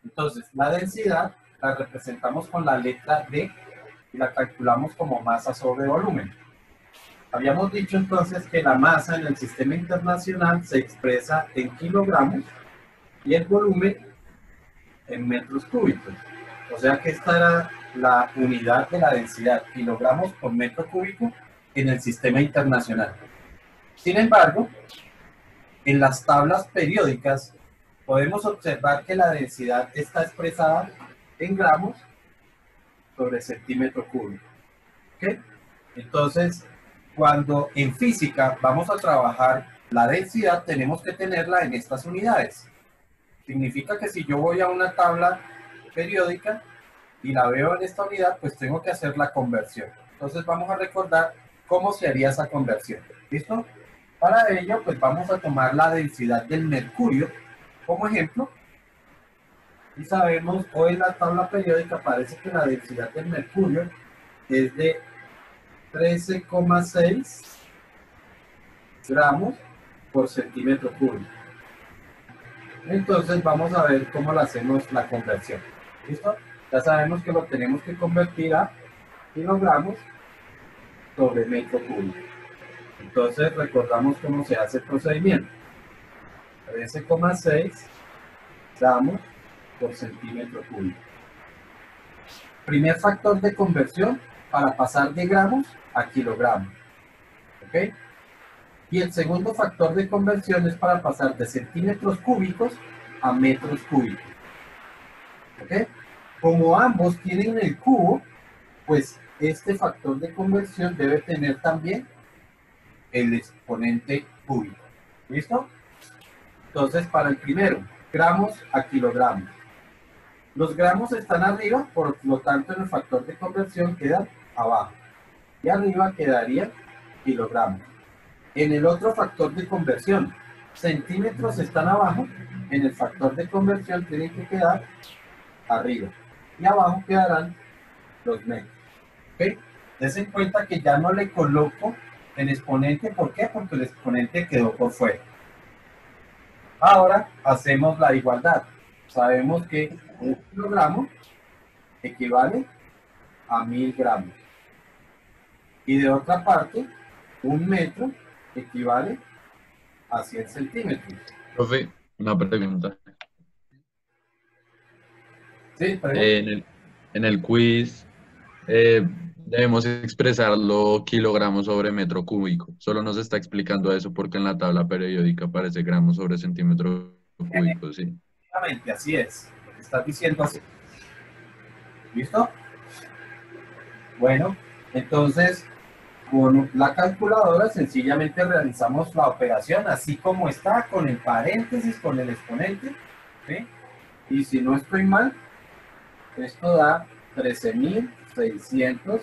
Entonces, la densidad la representamos con la letra D y la calculamos como masa sobre volumen. Habíamos dicho entonces que la masa en el sistema internacional se expresa en kilogramos y el volumen en metros cúbicos. O sea que esta era la unidad de la densidad, kilogramos por metro cúbico en el sistema internacional. Sin embargo, en las tablas periódicas podemos observar que la densidad está expresada en gramos sobre centímetro cúbico. ¿Okay? Entonces, cuando en física vamos a trabajar la densidad, tenemos que tenerla en estas unidades. Significa que si yo voy a una tabla periódica y la veo en esta unidad, pues tengo que hacer la conversión. Entonces vamos a recordar cómo se haría esa conversión. ¿Listo? Para ello, pues vamos a tomar la densidad del mercurio como ejemplo. Y sabemos, hoy en la tabla periódica parece que la densidad del mercurio es de 13,6 gramos por centímetro cúbico. Entonces vamos a ver cómo le hacemos la conversión. ¿Listo? Ya sabemos que lo tenemos que convertir a kilogramos sobre metro cúbico. Entonces recordamos cómo se hace el procedimiento. 13,6 gramos por centímetro cúbico. Primer factor de conversión para pasar de gramos a kilogramos. ¿Ok? Y el segundo factor de conversión es para pasar de centímetros cúbicos a metros cúbicos. ¿Ok? Como ambos tienen el cubo, pues este factor de conversión debe tener también el exponente cúbico. ¿Listo? Entonces, para el primero, gramos a kilogramos. Los gramos están arriba, por lo tanto, el factor de conversión queda abajo. Y arriba quedaría kilogramos. En el otro factor de conversión, centímetros están abajo, en el factor de conversión tienen que quedar arriba. Y abajo quedarán los metros. ¿Ok? Des en cuenta que ya no le coloco el exponente. ¿Por qué? Porque el exponente quedó por fuera. Ahora hacemos la igualdad. Sabemos que un kilogramo equivale a 1000 gramos. Y de otra parte, un metro equivale a 100 centímetros. Profe, una pregunta. Sí, pregunta. En el quiz debemos expresarlo kilogramos sobre metro cúbico. Solo nos está explicando eso porque en la tabla periódica aparece gramos sobre centímetro cúbico, ¿sí? Efectivamente, así es. Lo que estás diciendo así. ¿Listo? Bueno, entonces con la calculadora sencillamente realizamos la operación así como está, con el paréntesis, con el exponente. ¿Sí? Y si no estoy mal, esto da 13.600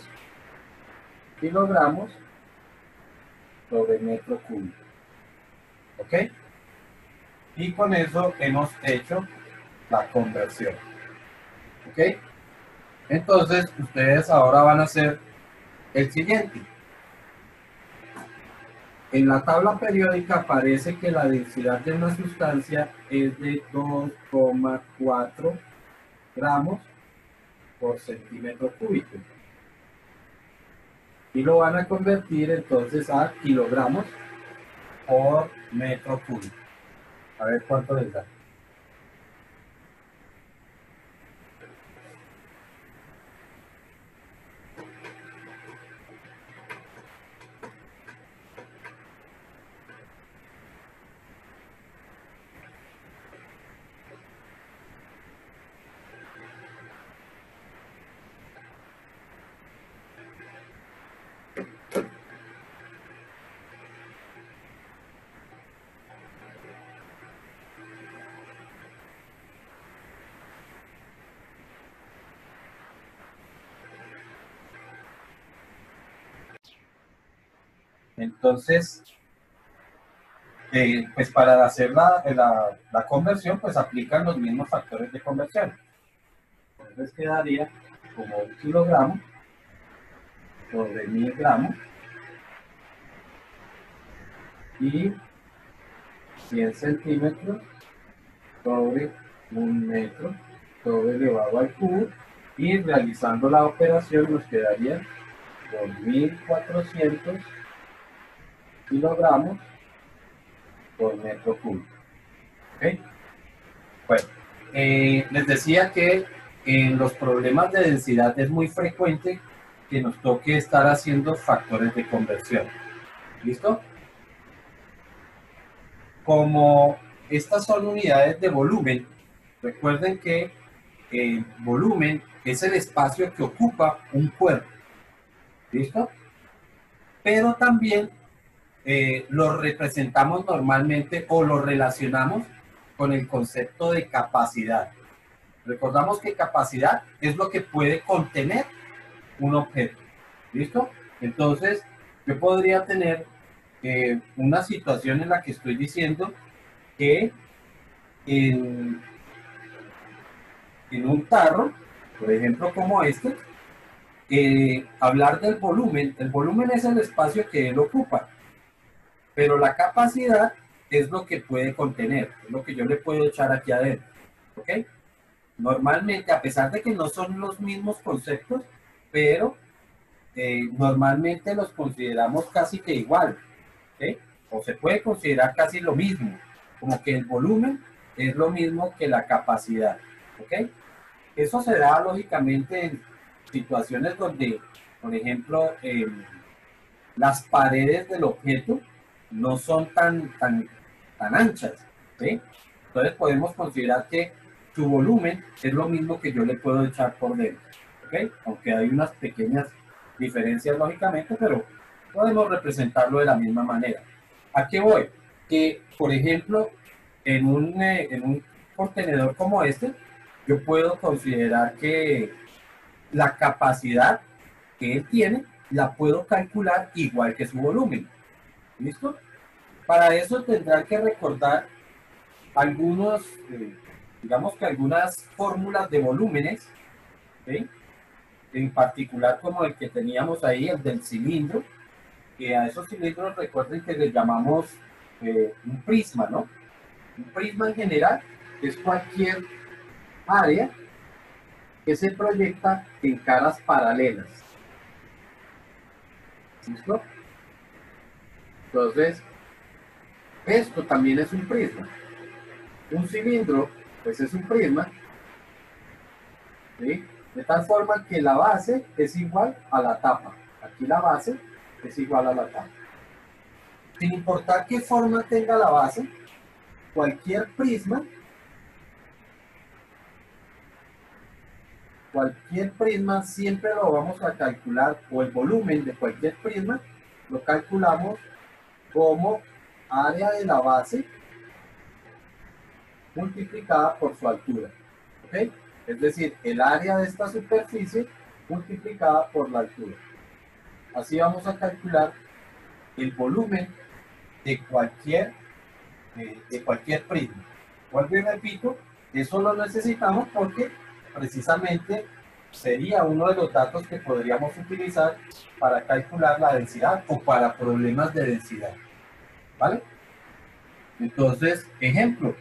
kilogramos sobre metro cúbico. ¿Ok? Y con eso hemos hecho la conversión. ¿Ok? Entonces, ustedes ahora van a hacer el siguiente. En la tabla periódica aparece que la densidad de una sustancia es de 2,4 gramos por centímetro cúbico. Y lo van a convertir entonces a kilogramos por metro cúbico. A ver cuánto les da. Entonces, pues para hacer la conversión, pues aplican los mismos factores de conversión. Entonces quedaría como un kilogramo sobre 1000 gramos y 100 centímetros sobre un metro todo elevado al cubo, y realizando la operación nos quedaría 2400 kilogramos por metro cúbico. ¿Okay? Bueno, les decía que en los problemas de densidad es muy frecuente que nos toque estar haciendo factores de conversión. ¿Listo? Como estas son unidades de volumen, recuerden que el volumen es el espacio que ocupa un cuerpo. ¿Listo? Pero también lo representamos normalmente o lo relacionamos con el concepto de capacidad. Recordamos que capacidad es lo que puede contener un objeto. ¿Listo? Entonces, yo podría tener una situación en la que estoy diciendo que en un tarro, por ejemplo, como este, hablar del volumen, el volumen es el espacio que él ocupa, pero la capacidad es lo que puede contener, es lo que yo le puedo echar aquí adentro. ¿Ok? Normalmente, a pesar de que no son los mismos conceptos, pero normalmente los consideramos casi que igual, ¿ok? O se puede considerar casi lo mismo, como que el volumen es lo mismo que la capacidad, ¿ok? Eso se da lógicamente en situaciones donde, por ejemplo, las paredes del objeto no son tan anchas, ¿sí? Entonces podemos considerar que su volumen es lo mismo que yo le puedo echar por dentro, ¿ok? Aunque hay unas pequeñas diferencias lógicamente, pero podemos representarlo de la misma manera. ¿A qué voy? Que, por ejemplo, en un contenedor como este, yo puedo considerar que la capacidad que él tiene la puedo calcular igual que su volumen. ¿Listo? Para eso tendrán que recordar algunos, digamos que algunas fórmulas de volúmenes, ¿sí? En particular como el que teníamos ahí, el del cilindro, que a esos cilindros recuerden que les llamamos un prisma, ¿no? Un prisma en general es cualquier área que se proyecta en caras paralelas. ¿Listo? Entonces, esto también es un prisma. Un cilindro, pues es un prisma, ¿sí? De tal forma que la base es igual a la tapa. Aquí la base es igual a la tapa. Sin importar qué forma tenga la base, cualquier prisma siempre lo vamos a calcular, o el volumen de cualquier prisma lo calculamos como área de la base multiplicada por su altura. ¿Ok? Es decir, el área de esta superficie multiplicada por la altura. Así vamos a calcular el volumen de cualquier prisma. Vuelvo y repito, eso lo necesitamos porque precisamente sería uno de los datos que podríamos utilizar para calcular la densidad o para problemas de densidad. ¿Vale? Entonces, ejemplo.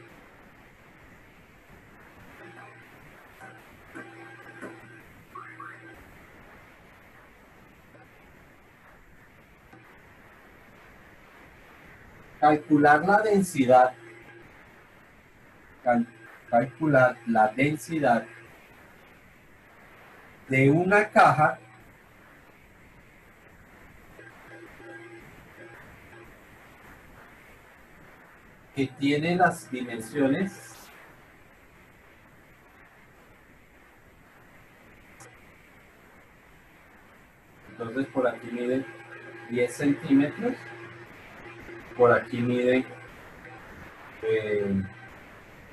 Calcular la densidad. Calcular la densidad de una caja que tiene las dimensiones entonces por aquí mide 10 centímetros, por aquí mide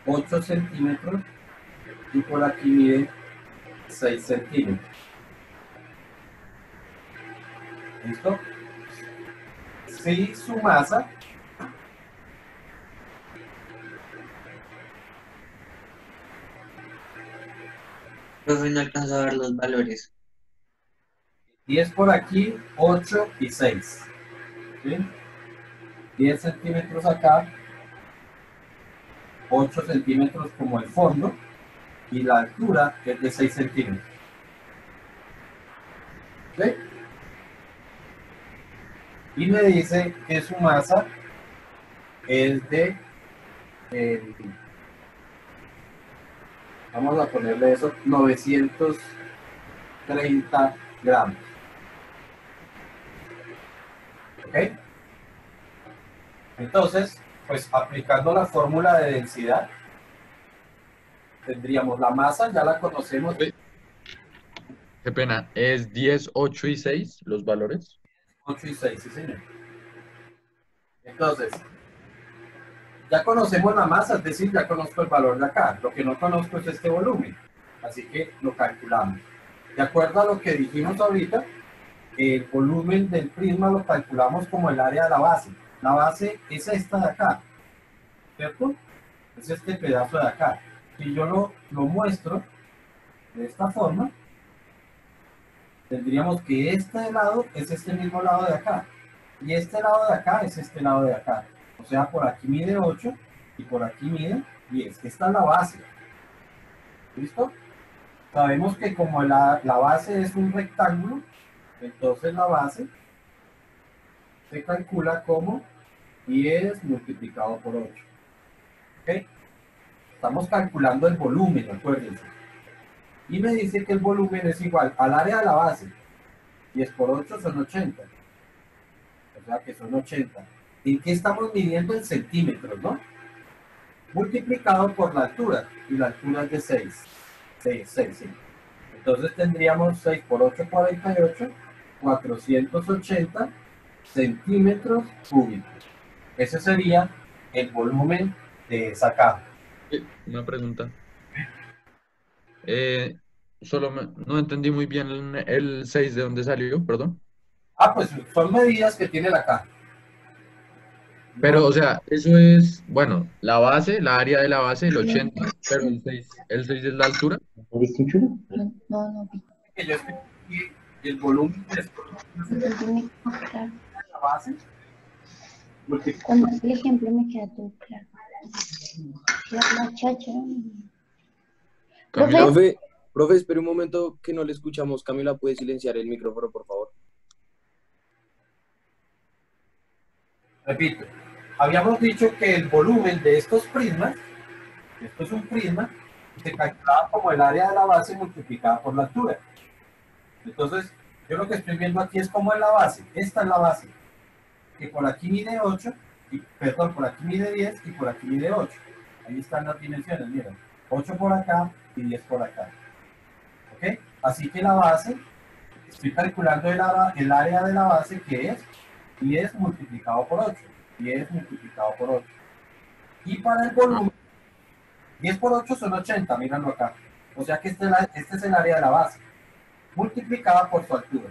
8 centímetros y por aquí mide 6 centímetros. ¿Listo? Si su masa Profe, no alcanzo a ver los valores. 10 por aquí, 8 y 6. ¿Sí? 10 centímetros acá, 8 centímetros como el fondo y la altura es de 6 centímetros. ¿Ok? Y me dice que su masa es de, vamos a ponerle eso, 930 gramos. ¿Ok? Entonces, pues aplicando la fórmula de densidad, tendríamos la masa, ya la conocemos, Qué pena, ¿es 10, 8 y 6 los valores? 8 y 6, sí señor. Entonces, ya conocemos la masa, es decir, ya conozco el valor de acá. Lo que no conozco es este volumen. Así que lo calculamos. De acuerdo a lo que dijimos ahorita, el volumen del prisma lo calculamos como el área de la base. La base es esta de acá, ¿cierto? Es este pedazo de acá. Si yo lo muestro de esta forma, tendríamos que este lado es este mismo lado de acá. Y este lado de acá es este lado de acá. O sea, por aquí mide 8 y por aquí mide 10. Esta es la base. ¿Listo? Sabemos que como la base es un rectángulo, entonces la base se calcula como 10 multiplicado por 8. ¿Ok? Estamos calculando el volumen, acuérdense. Y me dice que el volumen es igual al área de la base. 10 por 8 son 80. O sea que son 80. ¿En qué estamos midiendo? En centímetros, ¿no? Multiplicado por la altura. Y la altura es de 6. 6, sí. Entonces tendríamos 6 por 8, 48. 480 centímetros cúbicos. Ese sería el volumen de esa caja. Una pregunta. No entendí muy bien el 6 de dónde salió, perdón. Pues son medidas que tiene la caja. Pero, o sea, eso es, bueno, la base, la área de la base, el 80, pero el 6 es la altura. ¿Lo viste, chulo? No, no vi. Que yo escribí aquí el volumen de Entendí más claro. la base multiplicado. Cuando hace el ejemplo me queda todo claro. La chacha. Camila, Profe, espere un momento que no le escuchamos. Camila, ¿puede silenciar el micrófono, por favor? Repito, habíamos dicho que el volumen de estos prismas, esto es un prisma, se calculaba como el área de la base multiplicada por la altura. Entonces, yo lo que estoy viendo aquí es como es la base. Esta es la base, que por aquí mide 8, perdón, por aquí mide 10 y por aquí mide 8. Ahí están las dimensiones, miren. 8 por acá y 10 por acá. ¿Ok? Así que la base, estoy calculando el área de la base, que es 10 multiplicado por 8. 10 multiplicado por 8. Y para el volumen, 10 por 8 son 80, míralo acá. O sea que este es el área de la base, multiplicada por su altura.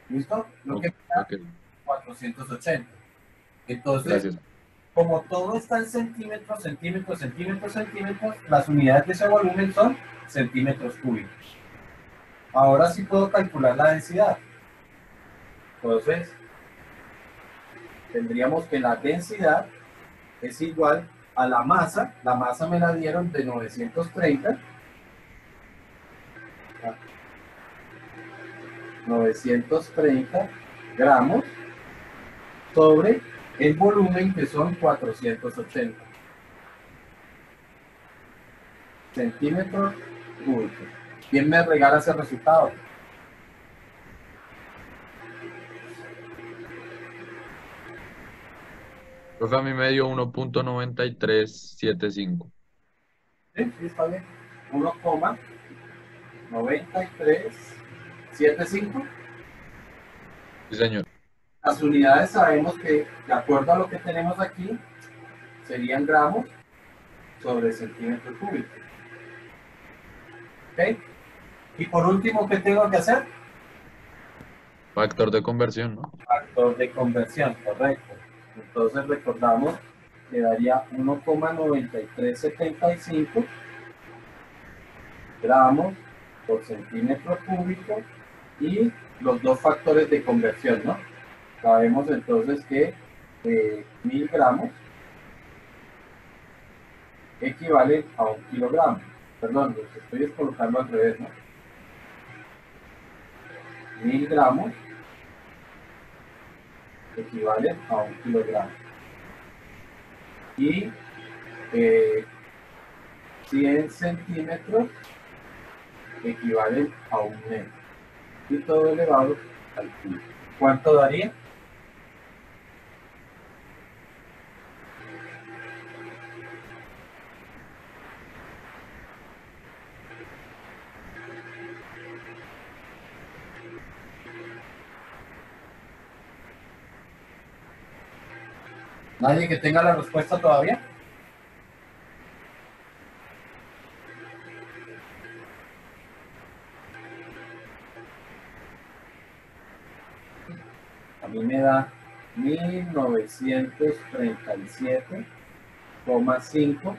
¿Listo? Lo que queda ok, 480. Entonces, gracias. como todo está en centímetros, centímetros, centímetros, centímetros, las unidades de ese volumen son centímetros cúbicos. Ahora sí puedo calcular la densidad. Entonces, tendríamos que la densidad es igual a la masa me la dieron de 930. 930 gramos sobre el volumen, que son 480 centímetros cúbicos. ¿Quién me regala ese resultado? Profe, a mí me dio 1.9375. Sí, está bien. 1,9375. Sí, señor. Las unidades sabemos que, de acuerdo a lo que tenemos aquí, serían gramos sobre centímetro cúbico. ¿Ok? Y por último, ¿qué tengo que hacer? Factor de conversión, ¿no? Factor de conversión, correcto. Entonces recordamos que daría 1,9375 gramos por centímetro cúbico y los dos factores de conversión, ¿no? Sabemos entonces que 1000 gramos equivalen a 1 kilogramo. Perdón, los estoy colocando al revés, ¿no? 1000 gramos equivalen a 1 kilogramo. Y 100 centímetros equivalen a 1 metro. Y todo elevado al cubo. ¿Cuánto daría? ¿Nadie que tenga la respuesta todavía? A mí me da 1937,5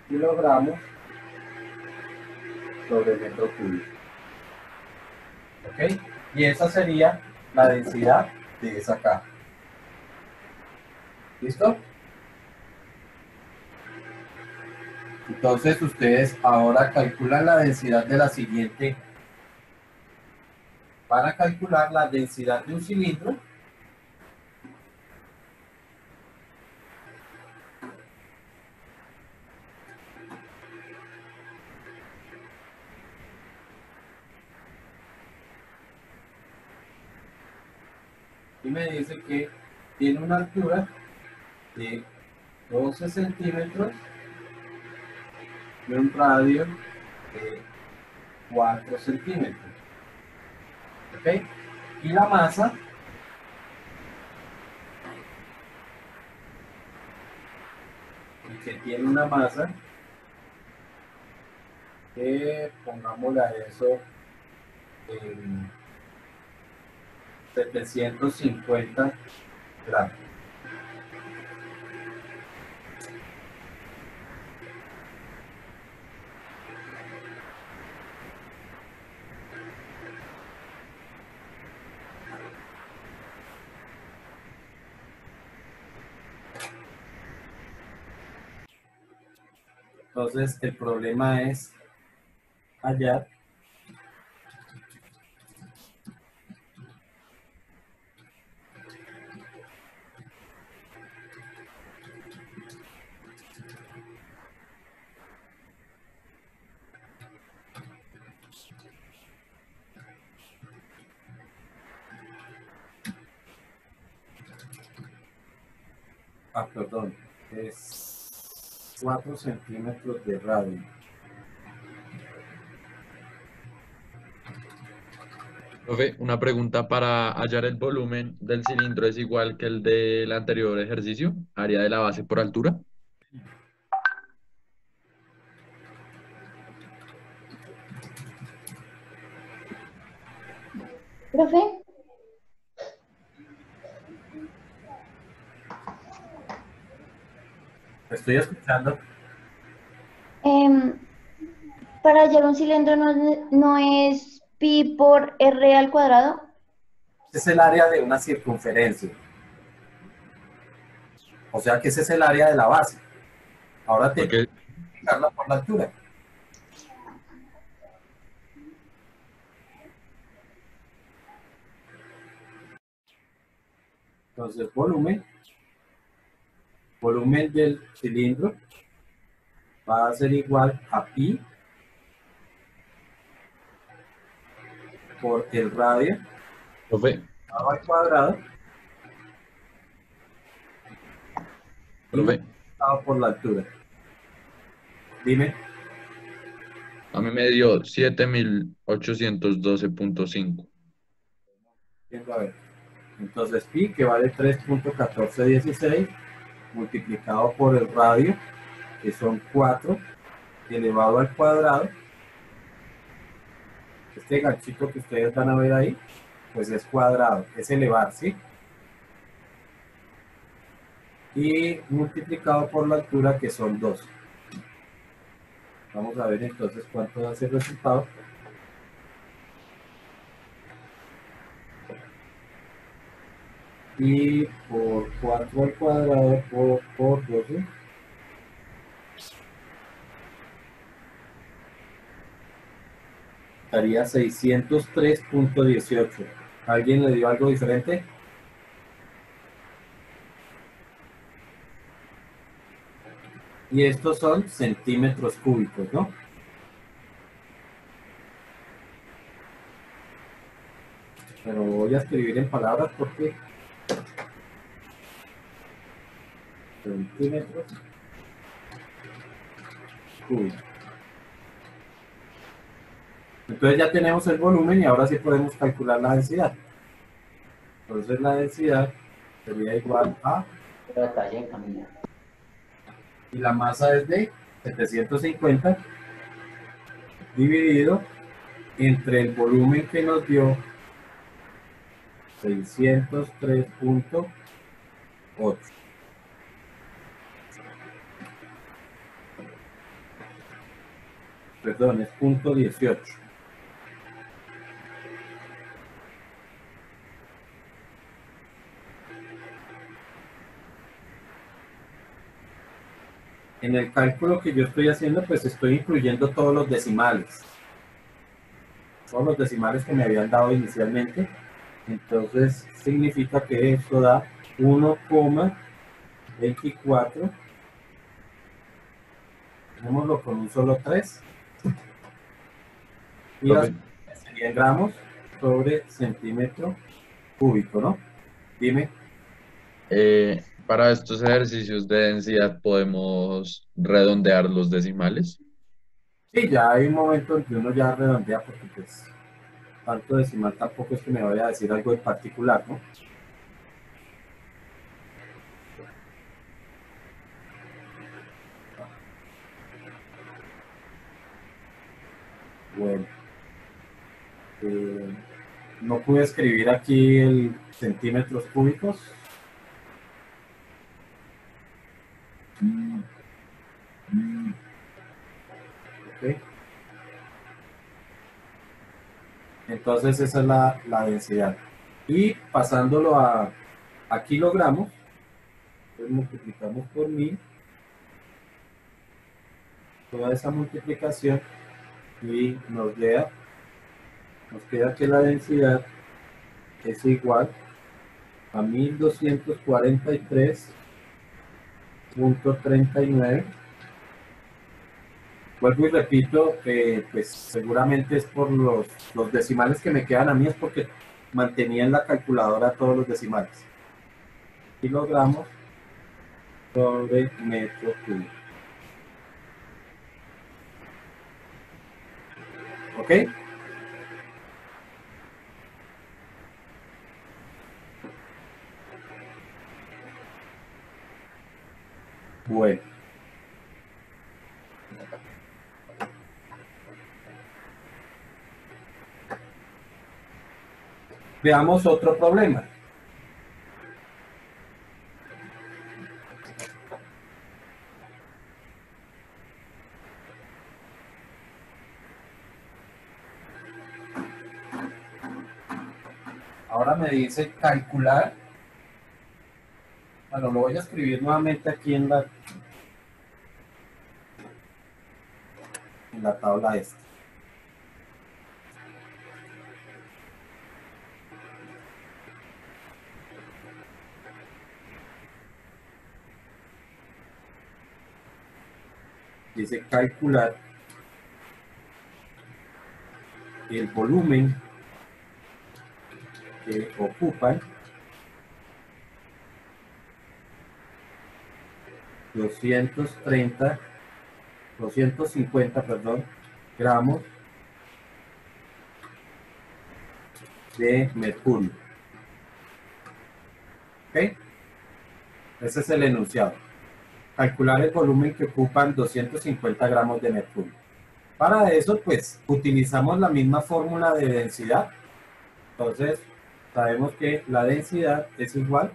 kilogramos sobre metro cúbico. ¿Ok? Y esa sería la densidad de esa caja. ¿Listo? Entonces ustedes ahora calculan la densidad de la siguiente. Van a calcular la densidad de un cilindro. Y me dice que tiene una altura de 12 centímetros y un radio de 4 centímetros. ¿Ok? Y la masa que tiene una masa que pongámosle a eso en 750 gramos. Entonces el problema es hallar perdón, es 4 centímetros de radio. Profe, una pregunta para hallar el volumen del cilindro es igual que el del anterior ejercicio, área de la base por altura. Profe, Estoy escuchando. em, para hallar un cilindro no es pi por r al cuadrado. Es el área de una circunferencia. O sea que ese es el área de la base. Ahora te Porque, multiplicarla por la altura. Entonces, volumen del cilindro va a ser igual a pi por el radio profe, al cuadrado profe, multiplicado por la altura. Dime. a mí me dio 7812.5. A ver. Entonces, pi, que vale 3.1416, multiplicado por el radio, que son 4, elevado al cuadrado. Este ganchito que ustedes van a ver ahí, pues es cuadrado, es elevar, ¿sí? Y multiplicado por la altura, que son 2. Vamos a ver entonces cuánto da ese resultado. Y por 4 al cuadrado por 12 daría 603.18. ¿Alguien le dio algo diferente? Y estos son centímetros cúbicos, ¿no? Pero voy a escribir en palabras porque centímetros cúbicos. Entonces ya tenemos el volumen y ahora sí podemos calcular la densidad. Entonces la densidad sería igual a... Y la masa es de 750 dividido entre el volumen que nos dio 603.8. Perdón, es punto 18. En el cálculo que yo estoy haciendo, pues estoy incluyendo todos los decimales. Todos los decimales que me habían dado inicialmente. Entonces, significa que esto da 1,24. Tengámoslo con un solo 3. Y las serían gramos sobre centímetro cúbico, ¿no? Dime. Para estos ejercicios de densidad, ¿podemos redondear los decimales? Sí, ya hay un momento en que uno ya redondea porque pues tanto decimal tampoco es que me vaya a decir algo en particular, ¿no? Bueno. No pude escribir aquí el centímetros cúbicos. Okay. Entonces esa es la densidad. Y pasándolo a kilogramos, entonces multiplicamos por 1000. Toda esa multiplicación y nos queda que la densidad es igual a 1243.39. Vuelvo y repito, pues seguramente es por los decimales que me quedan a mí, es porque mantenía en la calculadora todos los decimales. Kilogramos sobre metro cúbico. ¿Ok? Bueno. Veamos otro problema. Ahora me dice calcular. Bueno, lo voy a escribir nuevamente aquí en la tabla esta. Dice calcular el volumen que ocupan 250 gramos de mercurio. ¿Ok? Ese es el enunciado. Calcular el volumen que ocupan 250 gramos de mercurio. Para eso, pues, utilizamos la misma fórmula de densidad. Entonces, sabemos que la densidad es igual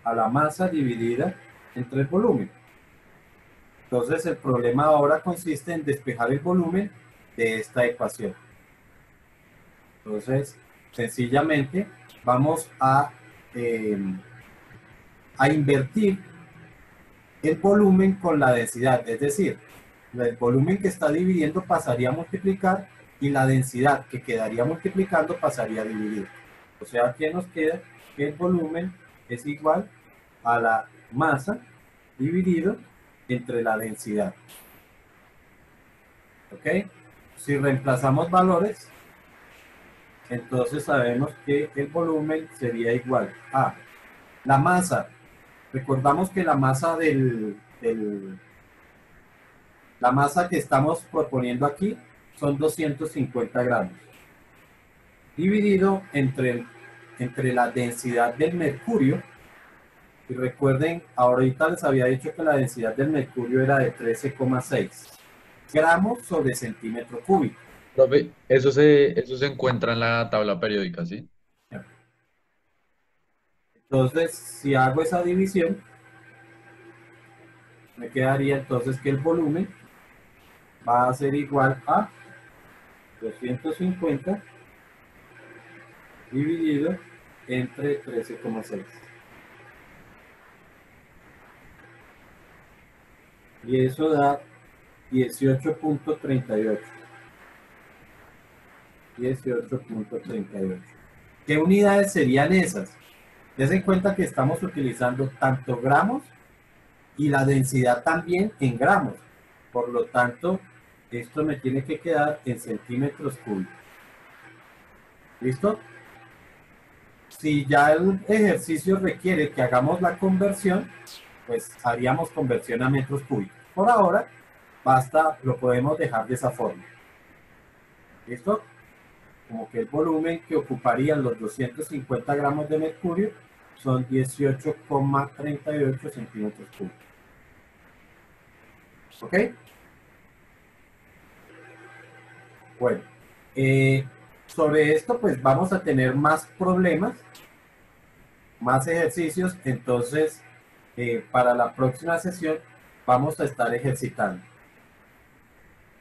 a la masa dividida entre el volumen. Entonces, el problema ahora consiste en despejar el volumen de esta ecuación. Entonces, sencillamente, vamos a invertir el volumen con la densidad, es decir, el volumen que está dividiendo pasaría a multiplicar y la densidad que quedaría multiplicando pasaría a dividir. O sea, que nos queda que el volumen es igual a la masa dividido entre la densidad. ¿Ok? Si reemplazamos valores, entonces sabemos que el volumen sería igual a la masa. Recordamos que la masa la masa que estamos proponiendo aquí son 250 gramos, dividido entre la densidad del mercurio. Y recuerden, ahorita les había dicho que la densidad del mercurio era de 13,6 gramos sobre centímetro cúbico. Profe, eso se encuentra en la tabla periódica, ¿sí? Entonces, si hago esa división, me quedaría entonces que el volumen va a ser igual a 250 dividido entre 13,6. Y eso da 18.38. 18.38. ¿Qué unidades serían esas? Dense cuenta que estamos utilizando tanto gramos y la densidad también en gramos. Por lo tanto, esto me tiene que quedar en centímetros cúbicos. ¿Listo? Si ya el ejercicio requiere que hagamos la conversión, pues haríamos conversión a metros cúbicos. Por ahora, basta, lo podemos dejar de esa forma. ¿Listo? Como que el volumen que ocuparían los 250 gramos de mercurio son 18,38 centímetros cúbicos. ¿Ok? Bueno, sobre esto pues vamos a tener más problemas, más ejercicios, entonces para la próxima sesión vamos a estar ejercitando.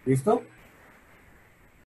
¿Listo?